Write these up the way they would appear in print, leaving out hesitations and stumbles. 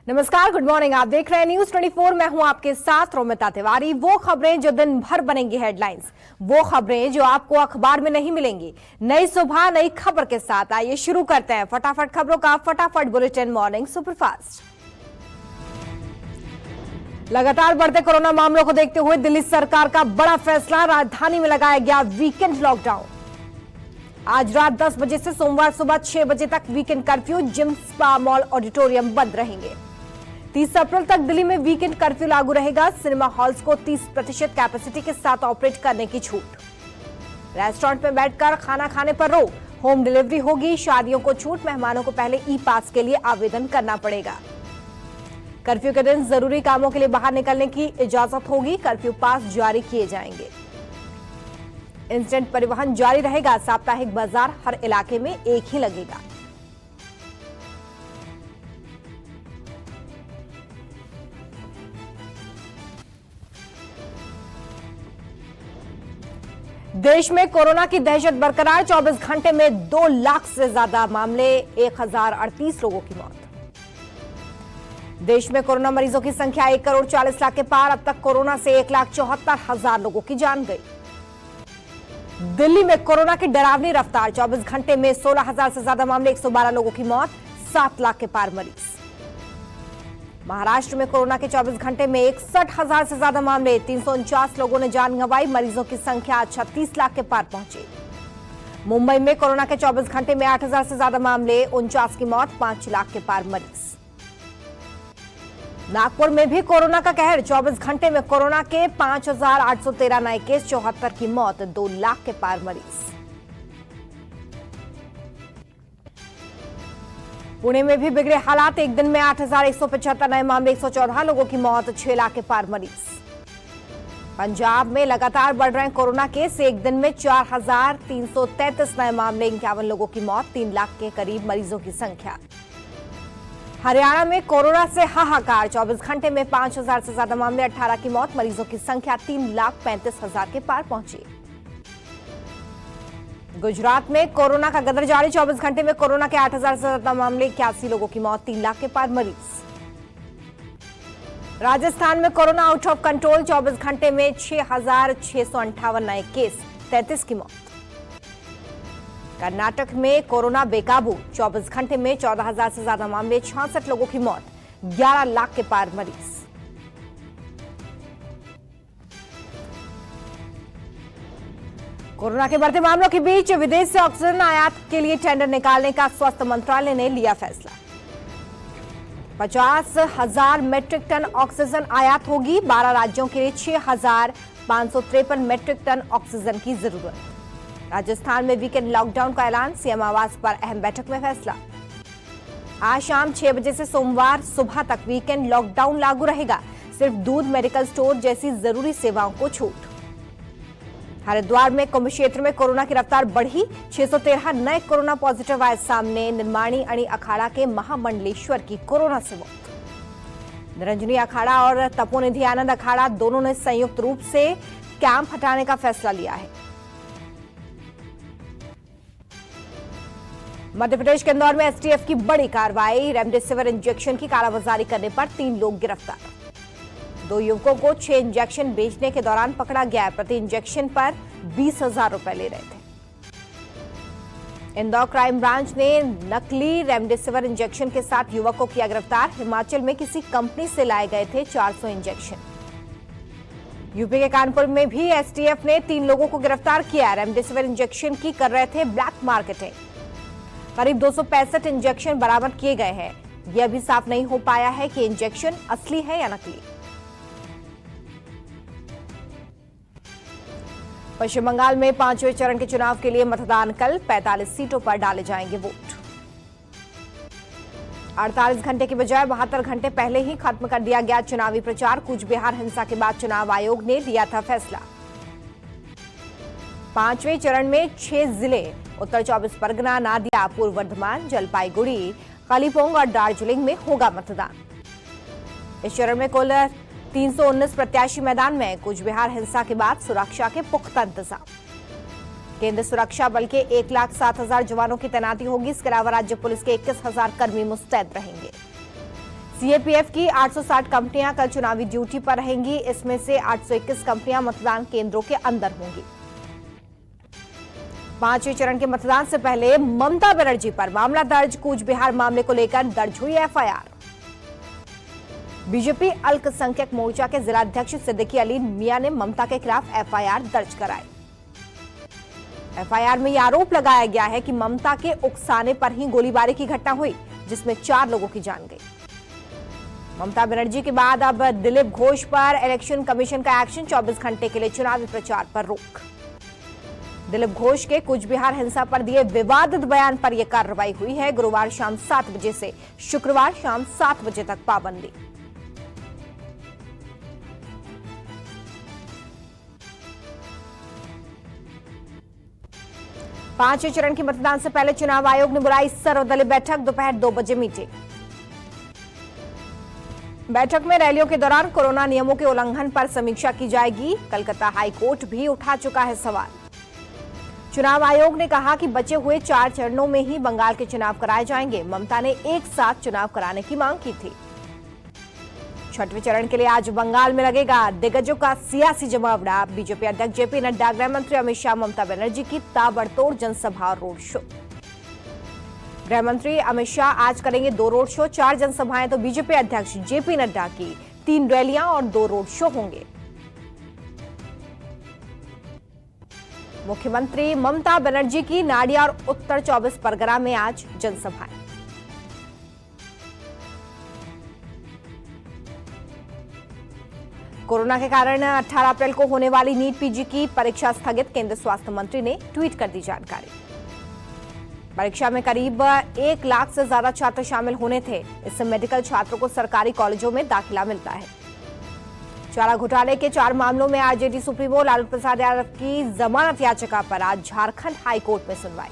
नमस्कार, good morning. आप देख रहे हैं न्यूज 24। मैं हूं आपके साथ रोमिता तिवारी। वो खबरें जो दिन भर बनेंगी हेडलाइंस, वो खबरें जो आपको अखबार में नहीं मिलेंगी। नई सुबह नई खबर के साथ आइए शुरू करते हैं फटाफट खबरों का फटाफट बुलेटिन मॉर्निंग सुपरफास्ट। लगातार बढ़ते कोरोना मामलों को देखते हुए दिल्ली सरकार का बड़ा फैसला, राजधानी में लगाया गया वीकेंड लॉकडाउन। आज रात 10 बजे से सोमवार सुबह 6 बजे तक weekend curfew, gym, spa, mall, auditorium बंद रहेंगे। 30 अप्रैल तक दिल्ली में वीकेंड कर्फ्यू लागू रहेगा। सिनेमा हॉल्स को 30% कैपेसिटी के साथ ऑपरेट करने की छूट। रेस्टोरेंट में बैठकर खाना खाने पर रोक, होम डिलीवरी होगी। शादियों को छूट, मेहमानों को पहले ई पास के लिए आवेदन करना पड़ेगा। कर्फ्यू के दिन जरूरी कामों के लिए बाहर निकलने की इजाजत होगी। कर्फ्यू पास जारी किए जाएंगे। इंस्टेंट परिवहन जारी रहेगा। साप्ताहिक बाजार हर इलाके में एक ही लगेगा। देश में कोरोना की दहशत बरकरार, 24 घंटे में 2 लाख से ज्यादा मामले, 1038 लोगों की मौत। देश में कोरोना मरीजों की संख्या 1 करोड़ 40 लाख के पार। अब तक कोरोना से 1,74,000 लोगों की जान गई। दिल्ली में कोरोना की डरावनी रफ्तार, 24 घंटे में 16,000 से ज्यादा मामले, 112 लोगों की मौत, 7 लाख के पार मरीज। महाराष्ट्र में कोरोना के 24 घंटे में 61,000 से ज्यादा मामले, 349 लोगों ने जान गंवाई। मरीजों की संख्या 36 लाख के पार पहुंची। मुंबई में कोरोना के 24 घंटे में 8,000 से ज्यादा मामले, 49 की मौत, 5 लाख के पार मरीज। नागपुर में भी कोरोना का कहर, 24 घंटे में कोरोना के 5,813 नए केस, 74 की मौत, 2 लाख के पार मरीज। पुणे में भी बिगड़े हालात, एक दिन में 8,175 नए मामले, 114 लोगों की मौत, 6 लाख के पार मरीज। पंजाब में लगातार बढ़ रहे कोरोना केस, एक दिन में 4,333 नए मामले, 51 लोगों की मौत, 3 लाख के करीब मरीजों की संख्या। हरियाणा में कोरोना से हाहाकार, 24 घंटे में 5,000 से ज्यादा मामले, 18 की मौत, मरीजों की संख्या 3,35,000 के पार पहुंची। गुजरात में कोरोना का गदर जारी, 24 घंटे में कोरोना के 8,000 से ज्यादा मामले, 81 लोगों की मौत, 3 लाख के पार मरीज। राजस्थान में कोरोना आउट ऑफ कंट्रोल, 24 घंटे में 6,658 नए केस, 33 की मौत। कर्नाटक में कोरोना बेकाबू, 24 घंटे में 14,000 से ज्यादा मामले, 66 लोगों की मौत, 11 लाख के पार मरीज। कोरोना के बढ़ते मामलों के बीच विदेश से ऑक्सीजन आयात के लिए टेंडर निकालने का स्वास्थ्य मंत्रालय ने लिया फैसला। 50,000 मेट्रिक टन ऑक्सीजन आयात होगी। 12 राज्यों के लिए 6,553 मेट्रिक टन ऑक्सीजन की जरूरत। राजस्थान में वीकेंड लॉकडाउन का ऐलान, सीएम आवास पर अहम बैठक में फैसला। आज शाम 6 बजे से सोमवार सुबह तक वीकेंड लॉकडाउन लागू रहेगा। सिर्फ दूध, मेडिकल स्टोर जैसी जरूरी सेवाओं को छूट। हरिद्वार में कुंभ क्षेत्र में कोरोना की रफ्तार बढ़ी, 613 नए कोरोना पॉजिटिव आए सामने। निर्माणी अणी अखाड़ा के महामंडलेश्वर की कोरोना से मौत। निरंजनी अखाड़ा और तपोनिधि आनंद अखाड़ा दोनों ने संयुक्त रूप से कैंप हटाने का फैसला लिया है। मध्य प्रदेश के इंदौर में एसटीएफ की बड़ी कार्रवाई, रेमडेसिविर इंजेक्शन की कालाबाजारी करने पर 3 लोग गिरफ्तार। 2 युवकों को 6 इंजेक्शन बेचने के दौरान पकड़ा गया। प्रति इंजेक्शन पर 20,000 रुपए ले रहे थे। इंदौर क्राइम ब्रांच ने नकली रेमडेसिविर इंजेक्शन के साथ युवक को किया गिरफ्तार। हिमाचल में किसी कंपनी से लाए गए थे 400 इंजेक्शन। यूपी के कानपुर में भी एसटीएफ ने 3 लोगों को गिरफ्तार किया। रेमडेसिविर इंजेक्शन की कर रहे थे ब्लैक मार्केटिंग। करीब 265 इंजेक्शन बरामद किए गए हैं। यह भी साफ नहीं हो पाया है कि इंजेक्शन असली है या नकली। पश्चिम बंगाल में 5वें चरण के चुनाव के लिए मतदान कल, 45 सीटों पर डाले जाएंगे वोट। 48 घंटे की बजाय 72 घंटे पहले ही खत्म कर दिया गया चुनावी प्रचार। कूच बिहार हिंसा के बाद चुनाव आयोग ने लिया था फैसला। 5वें चरण में 6 जिले, उत्तर 24 परगना, नादिया, पूर्व वर्धमान, जलपाईगुड़ी, कालीपोंग और दार्जिलिंग में होगा मतदान। इस चरण में कुल 319 प्रत्याशी मैदान में। कूच बिहार हिंसा के बाद सुरक्षा के पुख्ता इंतजाम। केंद्र सुरक्षा बल के 1,07,000 जवानों की तैनाती होगी। इसके अलावा राज्य पुलिस के 21,000 कर्मी मुस्तैद रहेंगे। सीएपीएफ की 860 कंपनियां कल चुनावी ड्यूटी पर रहेंगी। इसमें से 821 कंपनियां मतदान केंद्रों के अंदर होंगी। 5वें चरण के मतदान से पहले ममता बनर्जी पर मामला दर्ज। कूच बिहार मामले को लेकर दर्ज हुई एफआईआर। बीजेपी अल्पसंख्यक मोर्चा के जिलाध्यक्ष सिद्दीकी अली मियां ने ममता के खिलाफ एफआईआर दर्ज कराई। एफआईआर में यह आरोप लगाया गया है कि ममता के उकसाने पर ही गोलीबारी की घटना हुई, जिसमें 4 लोगों की जान गई। ममता बनर्जी के बाद अब दिलीप घोष पर इलेक्शन कमीशन का एक्शन। 24 घंटे के लिए चुनावी प्रचार पर रोक। दिलीप घोष के कूच बिहार हिंसा पर दिए विवादित बयान पर यह कार्रवाई हुई है। गुरुवार शाम 7 बजे से शुक्रवार शाम 7 बजे तक पाबंदी। पांचवें चरण के मतदान से पहले चुनाव आयोग ने बुलाई सर्वदलीय बैठक। दोपहर 2 बजे मीटिंग। बैठक में रैलियों के दौरान कोरोना नियमों के उल्लंघन पर समीक्षा की जाएगी। कलकत्ता हाईकोर्ट भी उठा चुका है सवाल। चुनाव आयोग ने कहा कि बचे हुए 4 चरणों में ही बंगाल के चुनाव कराए जाएंगे। ममता ने एक साथ चुनाव कराने की मांग की थी। 6वें चरण के लिए आज बंगाल में लगेगा दिग्गजों का सियासी जमावड़ा। बीजेपी अध्यक्ष जेपी नड्डा, गृह मंत्री अमित शाह, ममता बनर्जी की ताबड़तोड़ जनसभा और रोड शो। गृह मंत्री अमित शाह आज करेंगे 2 रोड शो, 4 जनसभाएं तो बीजेपी अध्यक्ष जेपी नड्डा की 3 रैलियां और 2 रोड शो होंगे। मुख्यमंत्री ममता बनर्जी की नाडिया और उत्तर 24 परगना में आज जनसभाएं। कोरोना के कारण 18 अप्रैल को होने वाली नीट पीजी की परीक्षा स्थगित। केंद्रीय स्वास्थ्य मंत्री ने ट्वीट कर दी जानकारी। परीक्षा में करीब 1 लाख से ज्यादा छात्र शामिल होने थे। इससे मेडिकल छात्रों को सरकारी कॉलेजों में दाखिला मिलता है। चारा घोटाले के 4 मामलों में आरजेडी सुप्रीमो लालू प्रसाद यादव की जमानत याचिका पर आज झारखंड हाईकोर्ट में सुनवाई।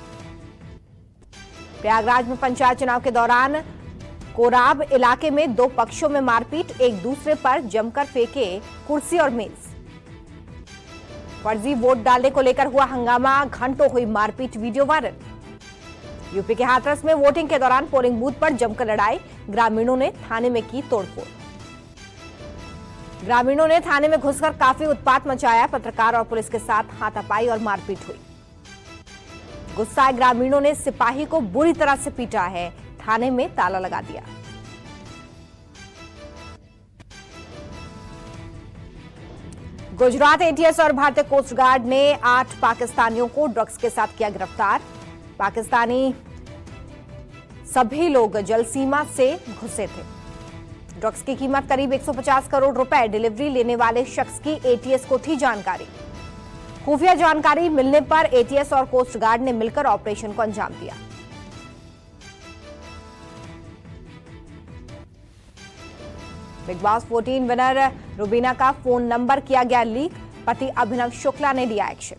प्रयागराज में पंचायत चुनाव के दौरान कोराब इलाके में 2 पक्षों में मारपीट। एक दूसरे पर जमकर फेंके कुर्सी और मेज। फर्जी वोट डालने को लेकर हुआ हंगामा, घंटों हुई मारपीट, वीडियो वायरल। यूपी के हाथरस में वोटिंग के दौरान पोलिंग बूथ पर जमकर लड़ाई। ग्रामीणों ने थाने में की तोड़फोड़। ग्रामीणों ने थाने में घुसकर काफी उत्पात मचाया। पत्रकार और पुलिस के साथ हाथापाई और मारपीट हुई। गुस्साए ग्रामीणों ने सिपाही को बुरी तरह से पीटा है। थाने में ताला लगा दिया। गुजरात एटीएस और भारतीय कोस्ट गार्ड ने 8 पाकिस्तानियों को ड्रग्स के साथ किया गिरफ्तार। पाकिस्तानी सभी लोग जल सीमा से घुसे थे। ड्रग्स की कीमत करीब 150 करोड़ रुपए। डिलीवरी लेने वाले शख्स की एटीएस को थी जानकारी। खुफिया जानकारी मिलने पर एटीएस और कोस्ट गार्ड ने मिलकर ऑपरेशन को अंजाम दिया। बिग बॉस 14 विनर रुबीना का फोन नंबर किया गया लीक। पति अभिनव शुक्ला ने लिया एक्शन।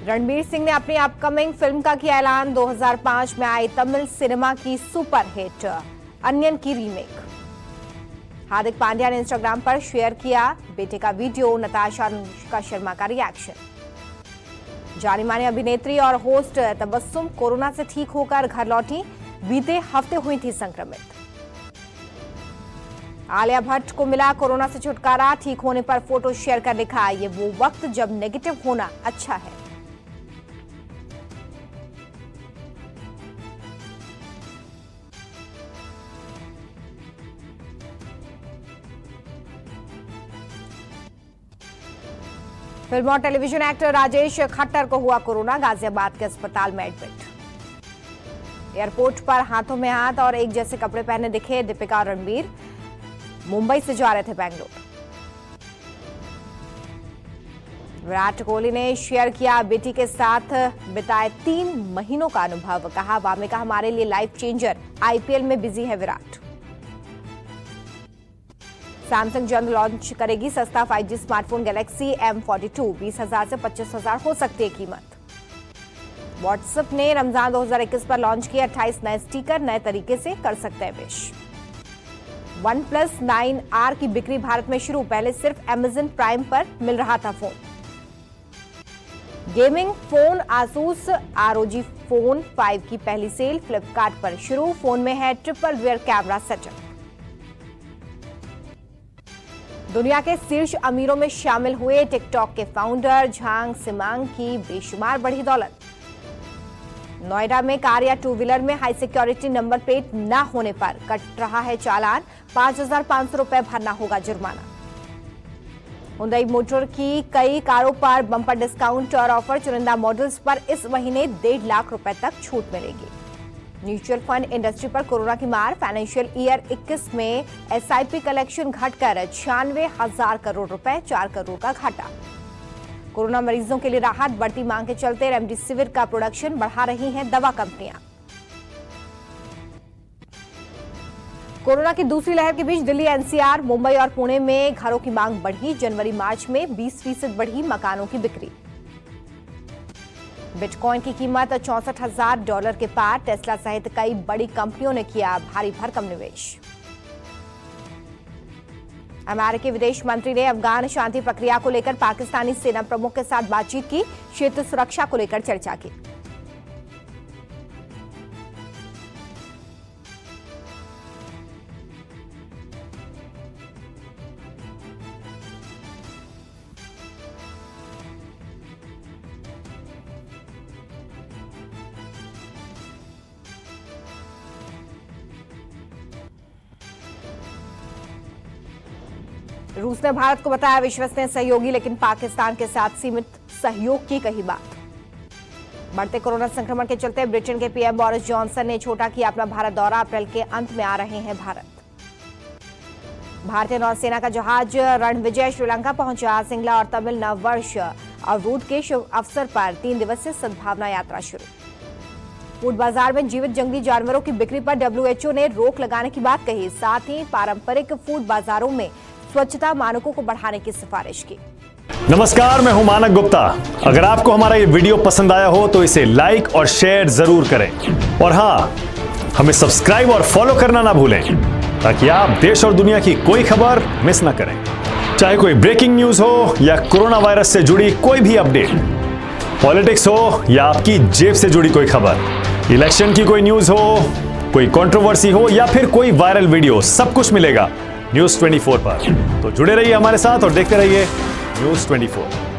रणबीर सिंह ने अपनी अपकमिंग फिल्म का किया ऐलान। 2005 में आई तमिल सिनेमा की सुपरहिट अनियन की रीमेक। हार्दिक पांड्या ने इंस्टाग्राम पर शेयर किया बेटे का वीडियो। नताशा अनुष्का शर्मा का रिएक्शन। जानी मानी अभिनेत्री और होस्ट तबस्सुम कोरोना से ठीक होकर घर लौटी। बीते हफ्ते हुई थी संक्रमित। आलिया भट्ट को मिला कोरोना से छुटकारा। ठीक होने पर फोटो शेयर कर लिखा, ये वो वक्त जब नेगेटिव होना अच्छा है। फिल्म और टेलीविजन एक्टर राजेश खट्टर को हुआ कोरोना। गाजियाबाद के अस्पताल में एडमिट। एयरपोर्ट पर हाथों में हाथ और एक जैसे कपड़े पहने दिखे दीपिका और रणबीर। मुंबई से जा रहे थे बेंगलुरु। विराट कोहली ने शेयर किया बेटी के साथ बिताए 3 महीनों का अनुभव। कहा वामिका हमारे लिए लाइफ चेंजर। आईपीएल में बिजी है विराट। सैमसंग जल्द लॉन्च करेगी सस्ता 5G स्मार्टफोन गैलेक्सी M42। 20,000 से 25,000 हो सकती है कीमत। व्हाट्सएप ने रमजान 2021 पर लॉन्च किए 28 नए स्टिकर। नए तरीके से कर सकते हैं विश। OnePlus 9R की बिक्री भारत में शुरू। पहले सिर्फ Amazon प्राइम पर मिल रहा था phone. Gaming phone Asus ROG phone 5 की पहली सेल फ्लिपकार्ट पर शुरू। फोन में है ट्रिपल रियर कैमरा सेटअप। दुनिया के शीर्ष अमीरों में शामिल हुए टिकटॉक के फाउंडर झांग सिमांग की बेशुमार बढ़ी दौलत। नोएडा में कार या टू व्हीलर में हाई सिक्योरिटी नंबर प्लेट न होने पर कट रहा है चालान। 5,500 रुपए भरना होगा जुर्माना। हुंडई मोटर की कई कारों पर बम्पर डिस्काउंट और ऑफर। चुनिंदा मॉडल्स पर इस महीने 1.5 लाख रुपए तक छूट मिलेगी। म्यूचुअल फंड इंडस्ट्री पर कोरोना की मार। फाइनेंशियल ईयर 21 में SIP कलेक्शन घटकर 96,000 करोड़ रुपए, 4 करोड़ का घाटा। कोरोना मरीजों के लिए राहत। बढ़ती मांग के चलते रेमडेसिविर का प्रोडक्शन बढ़ा रही हैं दवा कंपनियां। कोरोना की दूसरी लहर के बीच दिल्ली NCR, मुंबई और पुणे में घरों की मांग बढ़ी। जनवरी मार्च में 20% बढ़ी मकानों की बिक्री। बिटकॉइन की कीमत $64,000 के पार। टेस्ला सहित कई बड़ी कंपनियों ने किया भारी भरकम निवेश। अमेरिकी विदेश मंत्री ने अफगान शांति प्रक्रिया को लेकर पाकिस्तानी सेना प्रमुख के साथ बातचीत की। क्षेत्र सुरक्षा को लेकर चर्चा की। रूस ने भारत को बताया विश्वसनीय सहयोगी, लेकिन पाकिस्तान के साथ सीमित सहयोग की कही बात। बढ़ते कोरोना संक्रमण के चलते ब्रिटेन के PM बोरिस जॉनसन ने छोटा किया अपना भारत दौरा। अप्रैल के अंत में आ रहे हैं भारत। भारतीय नौसेना का जहाज रणविजय श्रीलंका पहुंचा। सिंगला और तमिल नववर्ष अवरोध के शुभ अवसर पर 3 दिवसीय सद्भावना यात्रा शुरू। फूड बाजार में जीवित जंगली जानवरों की बिक्री पर WHO ने रोक लगाने की बात कही। साथ ही पारंपरिक फूड बाजारों में स्वच्छता मानकों को बढ़ाने की सिफारिश की। नमस्कार, मैं हूं मानक गुप्ता। अगर आपको हमारा ये वीडियो पसंद आया हो तो इसे लाइक और शेयर जरूर करें। और हां, हमें सब्सक्राइब और फॉलो करना ना भूलें ताकि आप देश और दुनिया की कोई खबर मिस ना करें। चाहे कोई ब्रेकिंग न्यूज हो या कोरोना वायरस से जुड़ी कोई भी अपडेट, पॉलिटिक्स हो या आपकी जेब से जुड़ी कोई खबर, इलेक्शन की कोई न्यूज हो, कोई कंट्रोवर्सी हो या फिर कोई वायरल वीडियो, सब कुछ मिलेगा News 24 पर। तो जुड़े रहिए हमारे साथ और देखते रहिए News 24।